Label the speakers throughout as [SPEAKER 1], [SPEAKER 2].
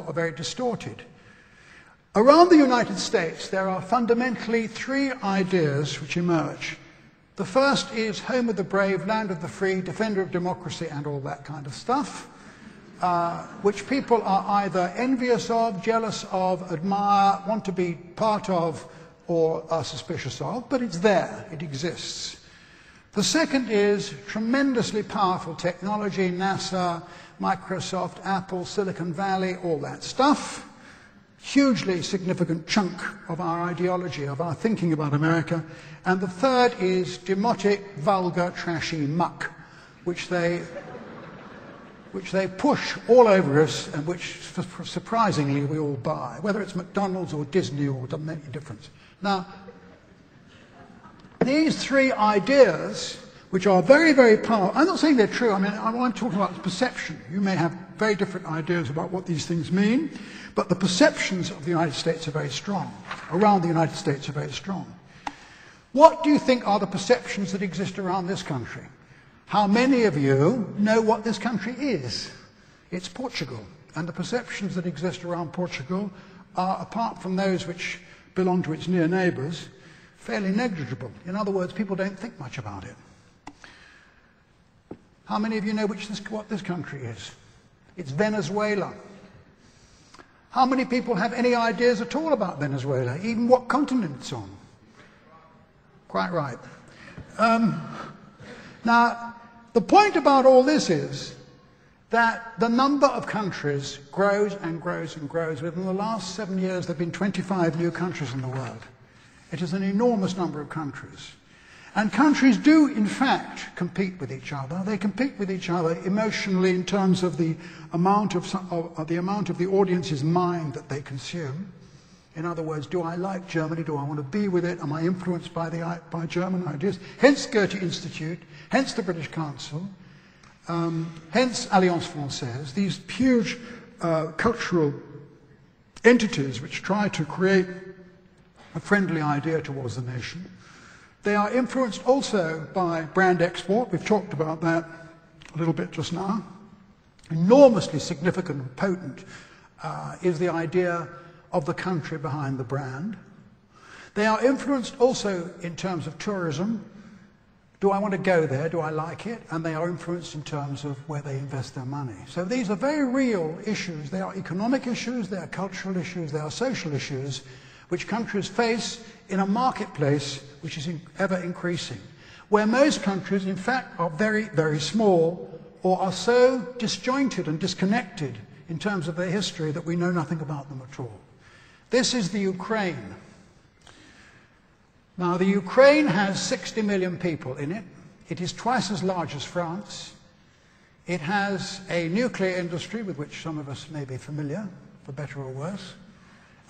[SPEAKER 1] are very distorted. Around the United States, there are fundamentally three ideas which emerge. The first is home of the brave, land of the free, defender of democracy, and all that kind of stuff, which people are either envious of, jealous of, admire, want to be part of, or are suspicious of, but it's there, it exists. The second is tremendously powerful technology, NASA, Microsoft, Apple, Silicon Valley, all that stuff. Hugely significant chunk of our ideology, of our thinking about America. And the third is demotic, vulgar, trashy muck, which they push all over us and which, surprisingly, we all buy, whether it's McDonald's or Disney or doesn't make any difference. Now, these three ideas, which are very, very powerful, I'm not saying they're true, I mean, I'm talking about perception. You may have very different ideas about what these things mean, but the perceptions of the United States are very strong, around the United States are very strong. What do you think are the perceptions that exist around this country? How many of you know what this country is? It's Portugal, and the perceptions that exist around Portugal are, apart from those which belong to its near neighbours, fairly negligible. In other words, people don't think much about it. How many of you know what this country is? It's Venezuela. How many people have any ideas at all about Venezuela, even what continent it's on? Quite right. Now, the point about all this is that the number of countries grows and grows and grows. Within the last 7 years, there have been 25 new countries in the world. It is an enormous number of countries. And countries do, in fact, compete with each other. They compete with each other emotionally in terms of the amount of the audience's mind that they consume. In other words, do I like Germany? Do I want to be with it? Am I influenced by German ideas? Hence Goethe Institute, hence the British Council, hence Alliance Française, these huge cultural entities which try to create a friendly idea towards the nation. They are influenced also by brand export. We've talked about that a little bit just now. Enormously significant and potent is the idea of the country behind the brand. They are influenced also in terms of tourism. Do I want to go there? Do I like it? And they are influenced in terms of where they invest their money. So these are very real issues. They are economic issues, they are cultural issues, they are social issues, which countries face in a marketplace which is ever increasing, where most countries, in fact, are very, very small or are so disjointed and disconnected in terms of their history that we know nothing about them at all. This is the Ukraine. Now, the Ukraine has 60 million people in it. It is twice as large as France. It has a nuclear industry with which some of us may be familiar, for better or worse.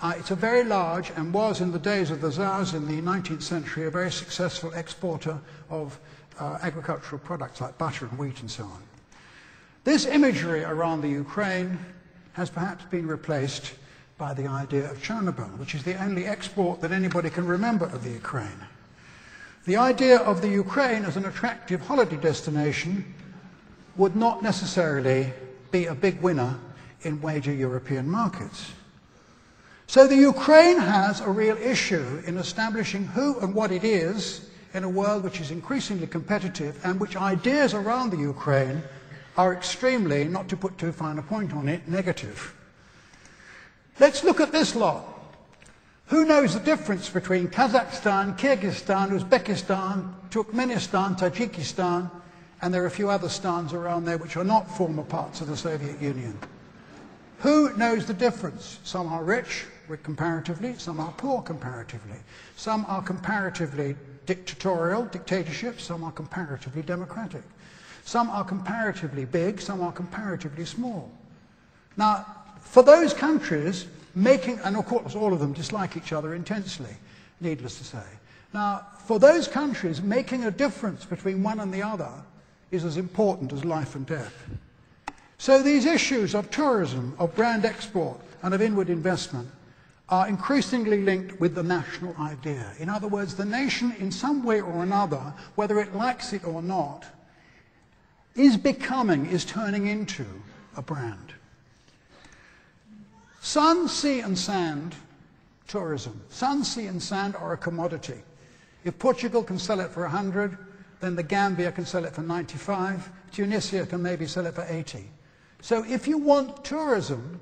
[SPEAKER 1] It's a very large, and was in the days of the Tsars in the 19th century, a very successful exporter of agricultural products like butter and wheat and so on. This imagery around the Ukraine has perhaps been replaced by the idea of Chernobyl, which is the only export that anybody can remember of the Ukraine. The idea of the Ukraine as an attractive holiday destination would not necessarily be a big winner in major European markets. So the Ukraine has a real issue in establishing who and what it is in a world which is increasingly competitive and which ideas around the Ukraine are extremely, not to put too fine a point on it, negative. Let's look at this lot. Who knows the difference between Kazakhstan, Kyrgyzstan, Uzbekistan, Turkmenistan, Tajikistan, and there are a few other stans around there which are not former parts of the Soviet Union? Who knows the difference? Some are rich comparatively, some are poor comparatively. Some are comparatively dictatorial, dictatorships, some are comparatively democratic. Some are comparatively big, some are comparatively small. Now, for those countries, and of course all of them dislike each other intensely, needless to say. Now, for those countries, making a difference between one and the other is as important as life and death. So these issues of tourism, of brand export, and of inward investment are increasingly linked with the national idea. In other words, the nation, in some way or another, whether it likes it or not, is turning into a brand. Sun, sea and sand, tourism. Sun, sea and sand are a commodity. If Portugal can sell it for 100, then the Gambia can sell it for 95, Tunisia can maybe sell it for 80. So if you want tourism,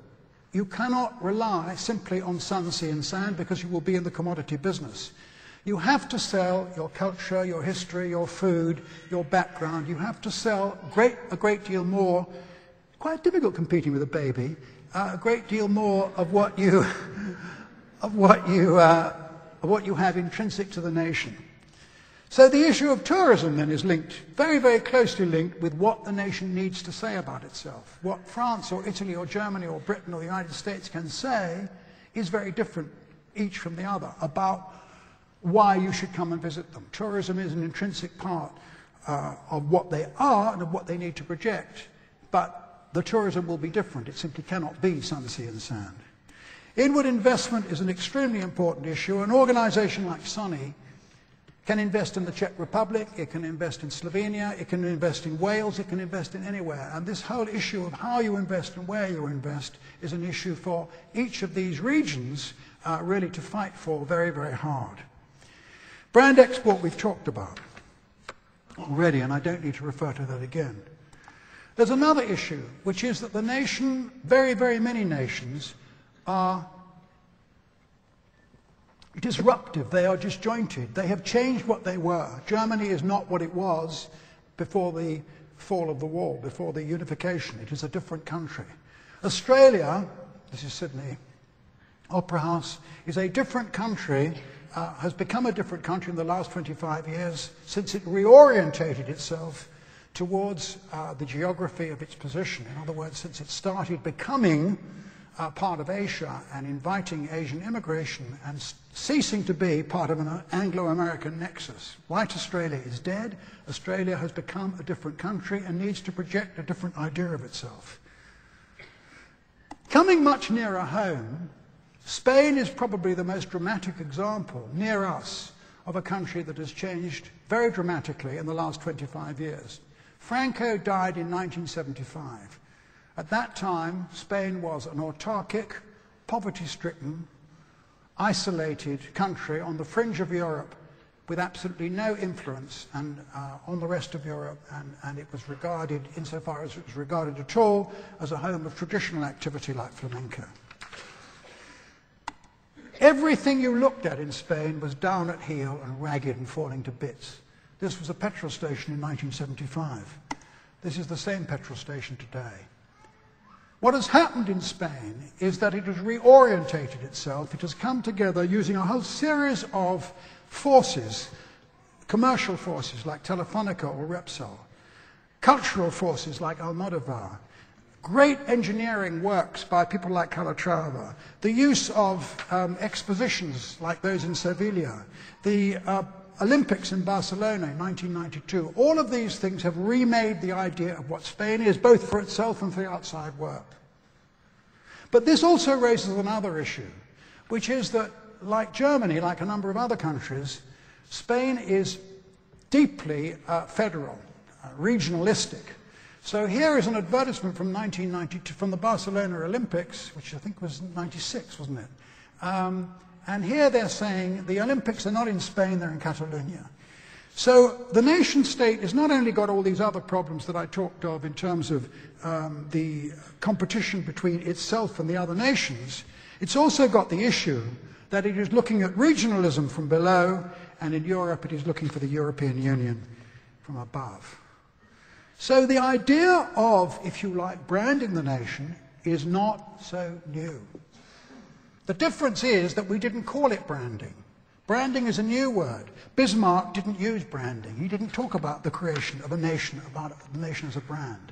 [SPEAKER 1] you cannot rely simply on sun, sea and sand because you will be in the commodity business. You have to sell your culture, your history, your food, your background. You have to sell a great deal more. Quite difficult competing with a baby. A great deal more of what you have intrinsic to the nation. So the issue of tourism then is linked, very, very closely linked with what the nation needs to say about itself. What France or Italy or Germany or Britain or the United States can say is very different, each from the other, about why you should come and visit them. Tourism is an intrinsic part of what they are and of what they need to project, but the tourism will be different. It simply cannot be sun, sea and sand. Inward investment is an extremely important issue. An organization like SONI can invest in the Czech Republic, it can invest in Slovenia, it can invest in Wales, it can invest in anywhere. And this whole issue of how you invest and where you invest is an issue for each of these regions really to fight for very, very hard. Brand export we've talked about already, and I don't need to refer to that again. There's another issue, which is that the nation, very, very many nations, are disruptive, they are disjointed, they have changed what they were. Germany is not what it was before the fall of the wall, before the unification. It is a different country. Australia, this is Sydney Opera House, is a different country, has become a different country in the last 25 years since it reorientated itself towards the geography of its position. In other words, since it started becoming part of Asia and inviting Asian immigration and ceasing to be part of an Anglo-American nexus. White Australia is dead. Australia has become a different country and needs to project a different idea of itself. Coming much nearer home, Spain is probably the most dramatic example near us of a country that has changed very dramatically in the last 25 years. Franco died in 1975. At that time, Spain was an autarkic, poverty-stricken, isolated country on the fringe of Europe with absolutely no influence on the rest of Europe, and it was regarded, insofar as it was regarded at all, as a home of traditional activity like flamenco. Everything you looked at in Spain was down at heel and ragged and falling to bits. This was a petrol station in 1975. This is the same petrol station today. What has happened in Spain is that it has reorientated itself. It has come together using a whole series of forces, commercial forces like Telefonica or Repsol, cultural forces like Almodovar, great engineering works by people like Calatrava, the use of expositions like those in Sevilla, the Olympics in Barcelona in 1992, all of these things have remade the idea of what Spain is, both for itself and for the outside world. But this also raises another issue, which is that, like Germany, like a number of other countries, Spain is deeply federal, regionalistic. So here is an advertisement from 1992, from the Barcelona Olympics, which I think was 96, wasn't it? And here they're saying the Olympics are not in Spain, they're in Catalonia. So the nation state has not only got all these other problems that I talked of in terms of the competition between itself and the other nations, it's also got the issue that it is looking at regionalism from below, and in Europe it is looking for the European Union from above. So the idea of, if you like, branding the nation is not so new. The difference is that we didn't call it branding. Branding is a new word. Bismarck didn't use branding. He didn't talk about the creation of a nation, about the nation as a brand.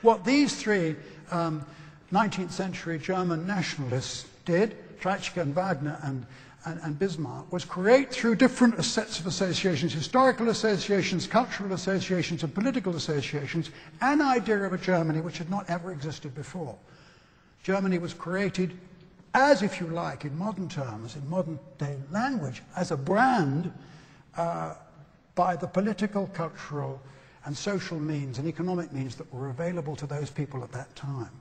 [SPEAKER 1] What these three 19th century German nationalists did, Treitschke and Wagner and Bismarck, was create through different sets of associations, historical associations, cultural associations, and political associations, an idea of a Germany which had not ever existed before. Germany was created as, if you like, in modern terms, in modern day language, as a brand by the political, cultural, and social means and economic means that were available to those people at that time.